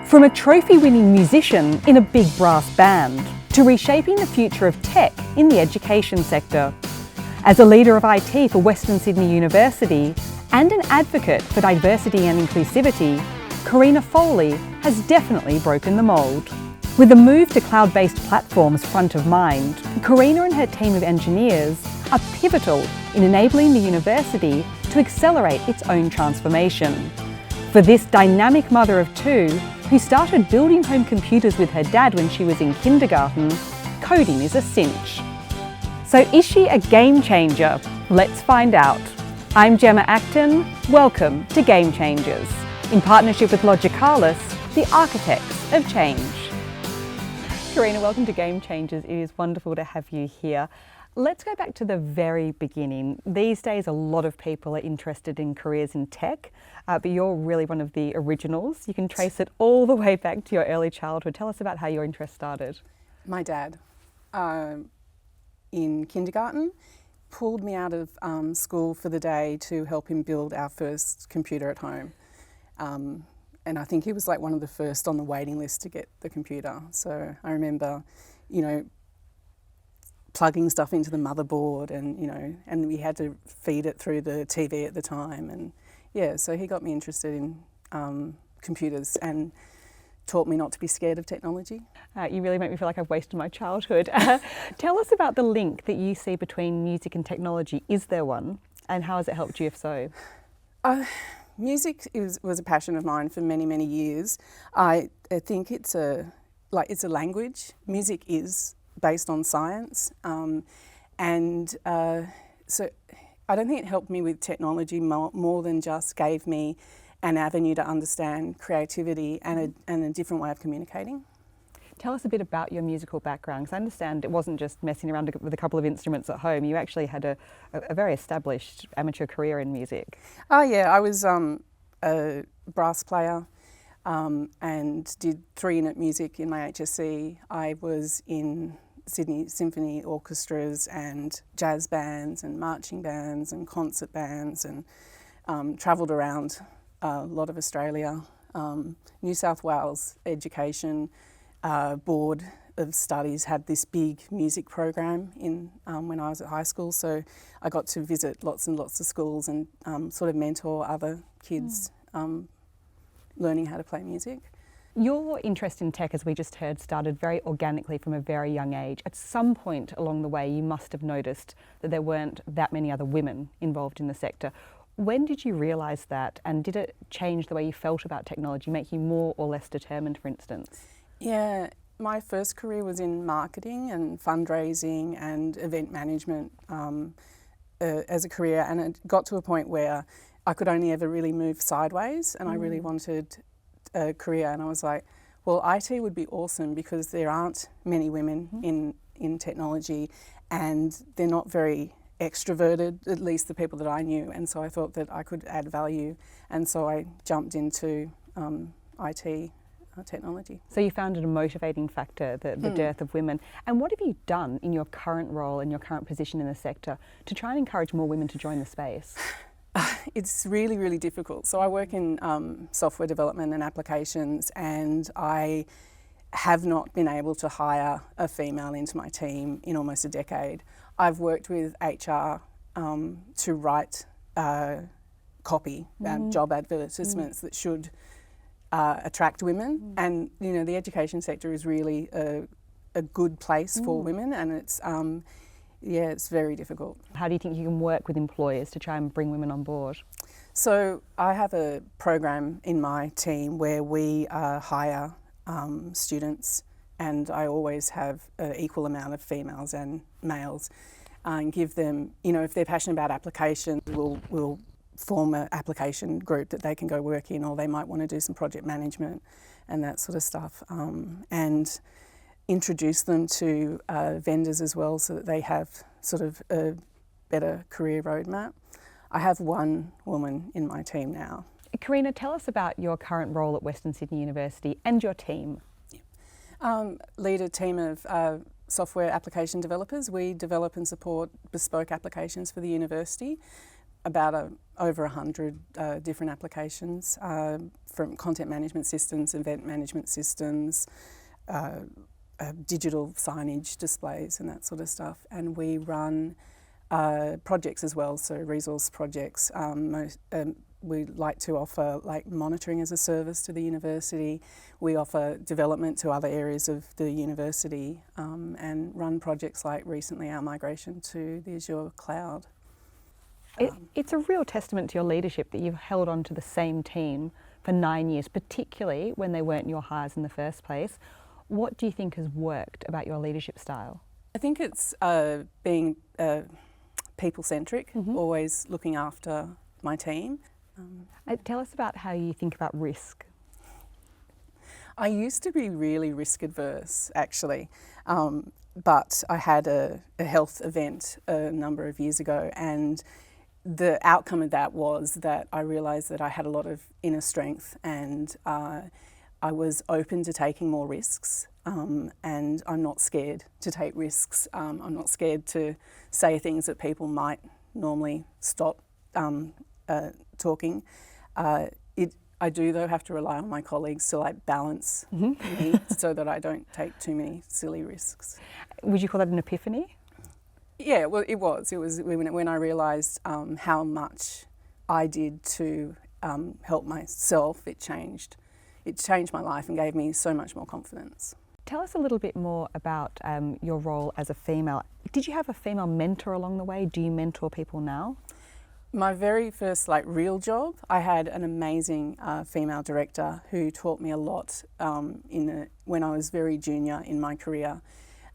From a trophy-winning musician in a big brass band to reshaping the future of tech in the education sector. As a leader of IT for Western Sydney University and an advocate for diversity and inclusivity, Karina Foley has definitely broken the mould. With the move to cloud-based platforms front of mind, Karina and her team of engineers are pivotal in enabling the university to accelerate its own transformation. For this dynamic mother of two, who started building home computers with her dad when she was in kindergarten, coding is a cinch. So is she a game changer? Let's find out. I'm Gemma Acton. Welcome to Game Changers, in partnership with Logicalis, the architects of change. Karina, welcome to Game Changers. It is wonderful to have you here. Let's go back to the very beginning. These days, a lot of people are interested in careers in tech, but you're really one of the originals. You can trace it all the way back to your early childhood. Tell us about how your interest started. My dad, in kindergarten, pulled me out of school for the day to help him build our first computer at home. And I think he was like one of the first on the waiting list to get the computer. So I remember, plugging stuff into the motherboard and we had to feed it through the TV at the time. And yeah, so he got me interested in computers and taught me not to be scared of technology. You really make me feel like I've wasted my childhood. Tell us about the link that you see between music and technology. Is there one? And how has it helped you if so? Music was a passion of mine for many, many years. I think it's a language. Music is based on science. So I don't think it helped me with technology more than just gave me an avenue to understand creativity and a different way of communicating. Tell us a bit about your musical background, because I understand it wasn't just messing around with a couple of instruments at home. You actually had a very established amateur career in music. Oh yeah, I was a brass player and did 3-unit music in my HSC. I was in Sydney Symphony orchestras and jazz bands and marching bands and concert bands and travelled around a lot of Australia. New South Wales Education Board of Studies had this big music program when I was at high school, so I got to visit lots and lots of schools and sort of mentor other kids learning how to play music. Your interest in tech, as we just heard, started very organically from a very young age. At some point along the way, you must have noticed that there weren't that many other women involved in the sector. When did you realise that, and did it change the way you felt about technology, make you more or less determined, for instance? Yeah, my first career was in marketing and fundraising and event management as a career, and it got to a point where I could only ever really move sideways, and I really wanted a career, and I was like, well, IT would be awesome because there aren't many women in technology and they're not very extroverted, at least the people that I knew, and so I thought that I could add value, and so I jumped into IT technology. So you found it a motivating factor, the dearth of women. And what have you done in your current role and your current position in the sector to try and encourage more women to join the space? It's really, really difficult. So I work in software development and applications, and I have not been able to hire a female into my team in almost a decade. I've worked with HR to write copy, job advertisements that should attract women, and the education sector is really a good place for women, and it's very difficult. How do you think you can work with employers to try and bring women on board? So I have a program in my team where we hire students, and I always have an equal amount of females and males, and give them, if they're passionate about applications, we'll form an application group that they can go work in, or they might want to do some project management and that sort of stuff, and introduce them to vendors as well, so that they have sort of a better career roadmap. I have one woman in my team now. Karina, tell us about your current role at Western Sydney University and your team. Lead a team of software application developers. We develop and support bespoke applications for the university. about over 100 different applications, from content management systems, event management systems, digital signage displays and that sort of stuff. And we run projects as well, so resource projects. We like to offer like monitoring as a service to the university. We offer development to other areas of the university, and run projects like recently our migration to the Azure cloud. It's a real testament to your leadership that you've held on to the same team for 9 years, particularly when they weren't your hires in the first place. What do you think has worked about your leadership style? I think it's being people-centric, always looking after my team. Tell us about how you think about risk. I used to be really risk adverse, actually, but I had a health event a number of years ago, and the outcome of that was that I realised that I had a lot of inner strength, and I was open to taking more risks, and I'm not scared to take risks. I'm not scared to say things that people might normally stop talking. I do, though, have to rely on my colleagues to like balance me so that I don't take too many silly risks. Would you call that an epiphany? Yeah, well, it was. It was when I realised how much I did to help myself. It changed my life and gave me so much more confidence. Tell us a little bit more about your role as a female. Did you have a female mentor along the way? Do you mentor people now? My very first real job, I had an amazing female director who taught me a lot when I was very junior in my career,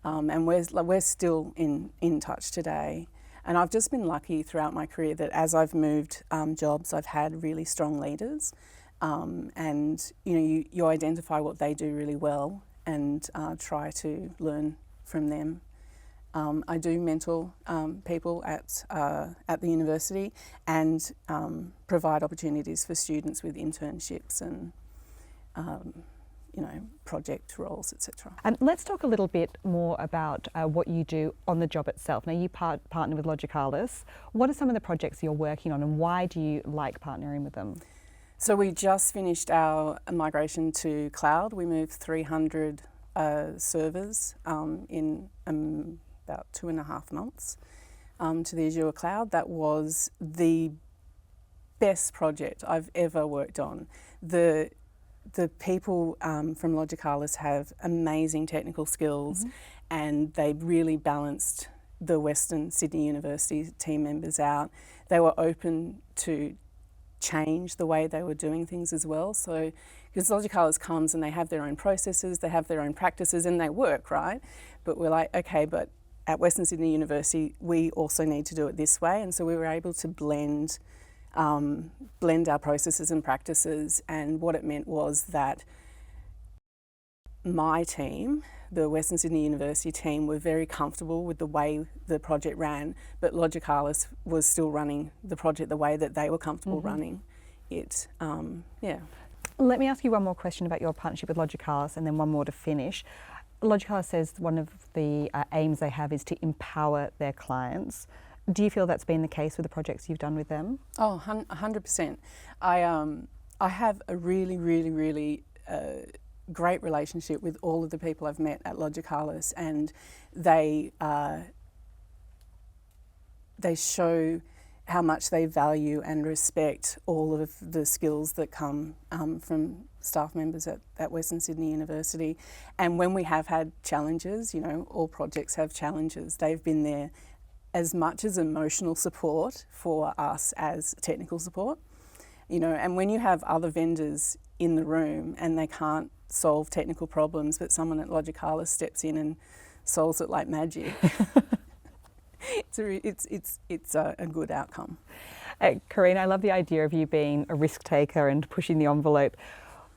and we're still in touch today. And I've just been lucky throughout my career that as I've moved jobs, I've had really strong leaders, and you identify what they do really well and try to learn from them. I do mentor people at the university and provide opportunities for students with internships and project roles, etc. Let's talk a little bit more about what you do on the job itself. Now, you partner with Logicalis. What are some of the projects you're working on, and why do you like partnering with them? So we just finished our migration to cloud. We moved 300 servers in about 2.5 months to the Azure cloud. That was the best project I've ever worked on. The people from Logicalis have amazing technical skills, and they really balanced the Western Sydney University team members out. They were open to change the way they were doing things as well. So, because Logicalis comes and they have their own processes, they have their own practices, and they work, right? But we're like, okay, but at Western Sydney University, we also need to do it this way. And so we were able to blend our processes and practices. And what it meant was that my team, the Western Sydney University team, were very comfortable with the way the project ran, but Logicalis was still running the project the way that they were comfortable running it. Let me ask you one more question about your partnership with Logicalis, and then one more to finish. Logicalis says one of the aims they have is to empower their clients. Do you feel that's been the case with the projects you've done with them? Oh, 100%. I have a really, really, really great relationship with all of the people I've met at Logicalis, and they show how much they value and respect all of the skills that come from staff members at Western Sydney University. And when we have had challenges, all projects have challenges, they've been there as much as emotional support for us as technical support. And when you have other vendors in the room and they can't solve technical problems, but someone at Logicalis steps in and solves it like magic, it's a good outcome. Karina, I love the idea of you being a risk taker and pushing the envelope.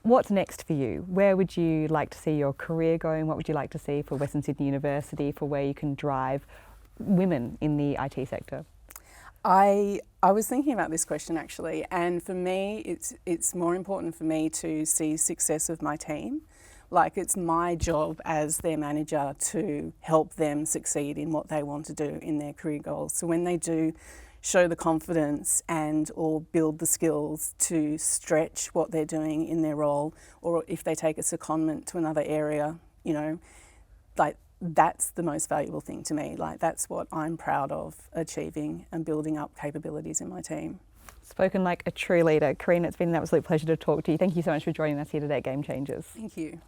What's next for you? Where would you like to see your career going? What would you like to see for Western Sydney University, for where you can drive women in the IT sector? I was thinking about this question actually, and for me it's more important for me to see success of my team. Like, it's my job as their manager to help them succeed in what they want to do in their career goals. So when they do show the confidence and or build the skills to stretch what they're doing in their role, or if they take a secondment to another area, you know, like that's the most valuable thing to me. Like that's what I'm proud of achieving and building up capabilities in my team. Spoken like a true leader. Karina, it's been an absolute pleasure to talk to you. Thank you so much for joining us here today at Game Changers. Thank you.